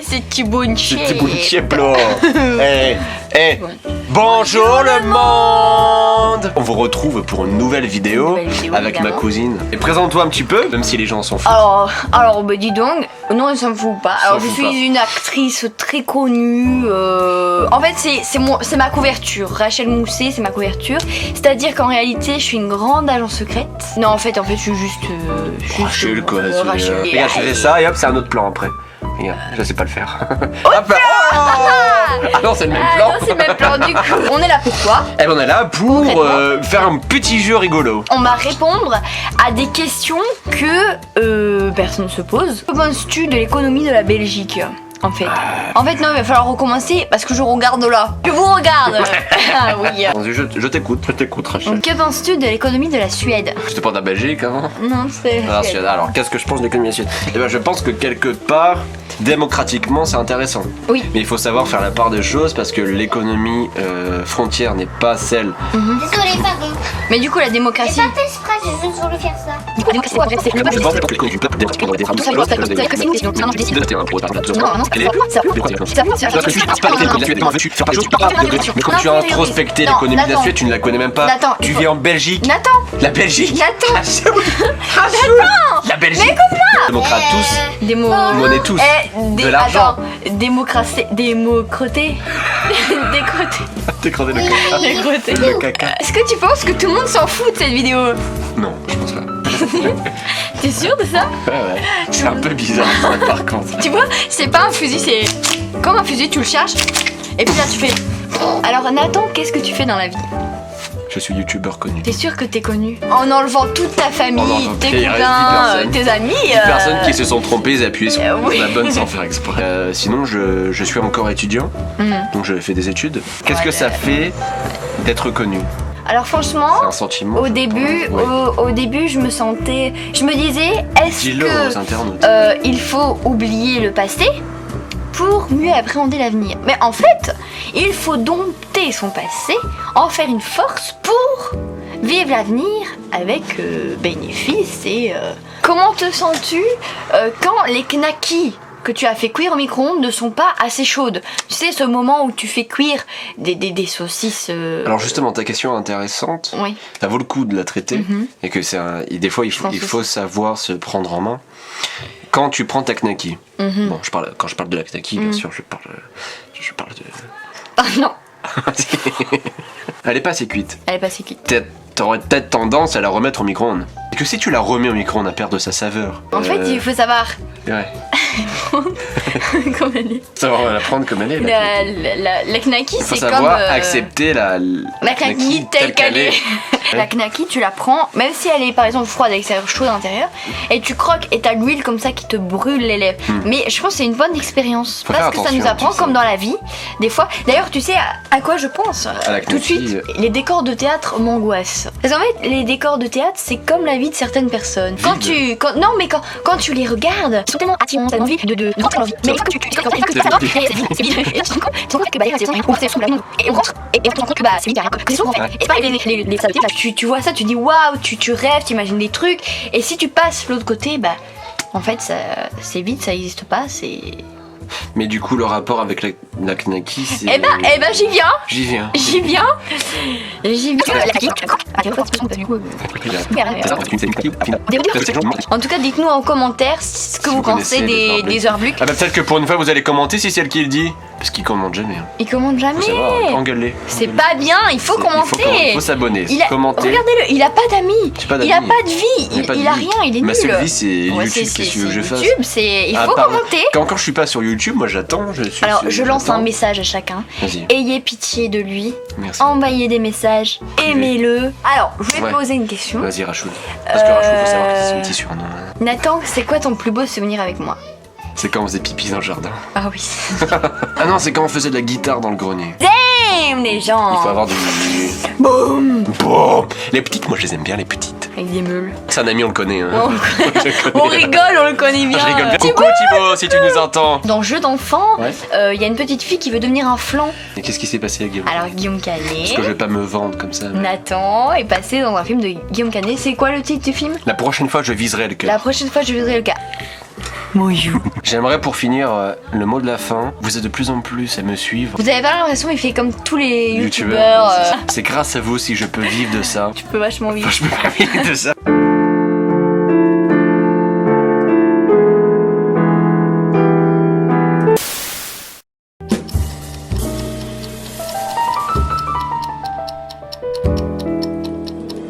c'est Thibonché. C'est Thibonché Plo. Bonjour le monde. On vous retrouve pour une nouvelle vidéo avec ma cousine. Et présente-toi un petit peu, même si les gens s'en foutent. Alors bah dis donc, non ils s'en foutent pas. Alors je suis une actrice très connue. En fait c'est ma couverture. Rachel Mousset, c'est ma couverture. C'est-à-dire qu'en réalité je suis une grande agent secrète. Non en fait je suis juste Rachel quoi. Rachel. Regarde, je fais ça et hop, c'est un autre plan après. Regarde, je sais pas le faire. Ah non, c'est le même plan. Non, c'est le même plan du coup. On est là pour quoi? Eh ben on est là pour faire un petit jeu rigolo. On va répondre à des questions que personne ne se pose. Que penses-tu de l'économie de la Belgique? En fait, non, il va falloir recommencer parce que je regarde là. Je vous regarde. Ah oui. Je t'écoute, Rachel. Que penses-tu de l'économie de la Suède? C'était pas de la Belgique avant? Non, c'est la Suède. Alors, qu'est-ce que je pense de l'économie de la Suède? Eh ben, je pense que quelque part, démocratiquement, c'est intéressant. Oui. Mais il faut savoir faire la part des choses parce que l'économie frontière n'est pas celle. Désolé, pardon. Mais du coup, la démocratie. C'est pas fait exprès, j'ai juste voulu faire ça. Du coup, la démocratie, c'est Je pense que l'économie du peuple dépend des tout ça, c'est non, je décide. Mais quand tu as introspecté l'économie de la Suède, tu ne la connais même pas. Tu vis en Belgique. Nathan. La Belgique. Nathan. La Belgique. Mais écoute-moi. Démocrate tous. On est tous. De l'argent. Attends, démocratie. Démocroté. T'écraser Décroté. le caca. Est-ce que tu penses que tout le monde s'en fout de cette vidéo? Non, je pense pas. T'es sûr de ça? Ouais. C'est un peu bizarre ça, par contre. Tu vois, c'est pas un fusil, c'est comme un fusil, tu le cherches et puis là tu fais. Alors Nathan, qu'est-ce que tu fais dans la vie? Je suis youtubeur connu. T'es sûr que t'es connu? En enlevant toute ta famille, tes cousins, tes amis. 10 personnes qui se sont trompées, ils appuient sur oui. la bonne sans faire exprès. Sinon, je suis encore étudiant, donc je fais des études. Qu'est-ce que ça fait d'être connu? Alors franchement, c'est un sentiment. Au début, je me disais, est-ce Dis-le aux que internautes. il faut oublier le passé pour mieux appréhender l'avenir? Mais en fait, il faut dompter son passé, en faire une force pour vivre l'avenir avec bénéfice et comment te sens-tu quand les knackis que tu as fait cuire au micro-ondes ne sont pas assez chaudes? Tu sais, ce moment où tu fais cuire des saucisses. Alors justement, ta question est intéressante. Oui. Ça vaut le coup de la traiter. Et que et des fois, il faut savoir se prendre en main. Quand tu prends ta knacki. Bon, quand je parle de la knacki, bien sûr, je parle de. Ah non. Elle est pas assez cuite. Elle est pas assez cuite. T'aurais peut-être tendance à la remettre au micro-ondes. Et que si tu la remets au micro-ondes, elle perd de sa saveur. En fait, il faut savoir. Ouais. Comme elle est. Savoir la prendre comme elle est. La knacki, c'est comme. Il faut savoir accepter la knacki telle qu'elle est. La knacki, tu la prends, même si elle est par exemple froide avec sa chaude à l'intérieur, et tu croques et t'as l'huile comme ça qui te brûle les lèvres. Mais je pense que c'est une bonne expérience. Parce que ça nous apprend comme dans la vie, des fois. D'ailleurs, tu sais à quoi je pense tout de suite? Les décors de théâtre m'angoissent. Parce qu'en fait, les décors de théâtre, c'est comme la vie de certaines personnes. Quand tu les regardes, ils sont tellement attirants, t'as envie de rentrer dans la vie. Mais quand tu c'est vide. Et là, tu te rends compte que et on rentre et on te rend compte que c'est vide, c'est souvent en fait. Et c'est pareil, les sabotiers, tu vois ça, tu dis waouh, tu rêves, tu imagines des trucs. Et si tu passes l'autre côté, en fait, c'est vide, ça n'existe pas, c'est. Mais du coup, le rapport avec la knacki, c'est. Eh ben, j'y viens. En tout cas, dites-nous en commentaire ce que vous pensez des heures Bluc. Ah bah peut-être que pour une fois, vous allez commenter si c'est elle qui le dit. Parce qu'il commente jamais. Il commente jamais. Engueulez. C'est pas bien, il faut commenter. Il faut s'abonner, commenter. Regardez-le, il a pas d'amis. Il a pas de vie. Il a rien, il est nul. Ma seule vie, c'est YouTube. Qu'est-ce que tu veux que je fasse? Il faut commenter. Quand encore je suis pas sur YouTube, moi j'attends. Alors, je lance un message à chacun. Ayez pitié de lui. Merci. Envoyez des messages. Aimez-le. Alors, je vais te poser une question. Vas-y, Rachoud. Parce que Rachoud, faut savoir que c'est son petit surnom. Nathan, c'est quoi ton plus beau souvenir avec moi? C'est quand on faisait pipi dans le jardin. Ah oui. Ah non, c'est quand on faisait de la guitare dans le grenier. Damn, les gens. Il faut avoir du. Boum. Boum. Les petites, moi je les aime bien, les petites. Avec des meules. C'est un ami, on le connaît. Hein. On rigole, on le connaît bien. Je rigole bien. Coucou Thibaut. Guillaume, si tu nous entends. Dans Jeux d'enfants, Ouais. y a une petite fille qui veut devenir un flan. Et qu'est-ce qui s'est passé à Guillaume? Alors Guillaume Parce Canet, que je vais pas me vendre comme ça. mais- Nathan est passé dans un film de Guillaume Canet. C'est quoi le titre du film? La prochaine fois, je viserai le cœur. La prochaine fois, je verrai le cas. Bonjour. J'aimerais pour finir le mot de la fin. Vous êtes de plus en plus à me suivre. Vous avez pas l'impression qu'il fait comme tous les YouTubeurs, youtubeurs c'est grâce à vous si je peux vivre de ça. Tu peux vachement vivre. Enfin, je peux pas vivre de ça.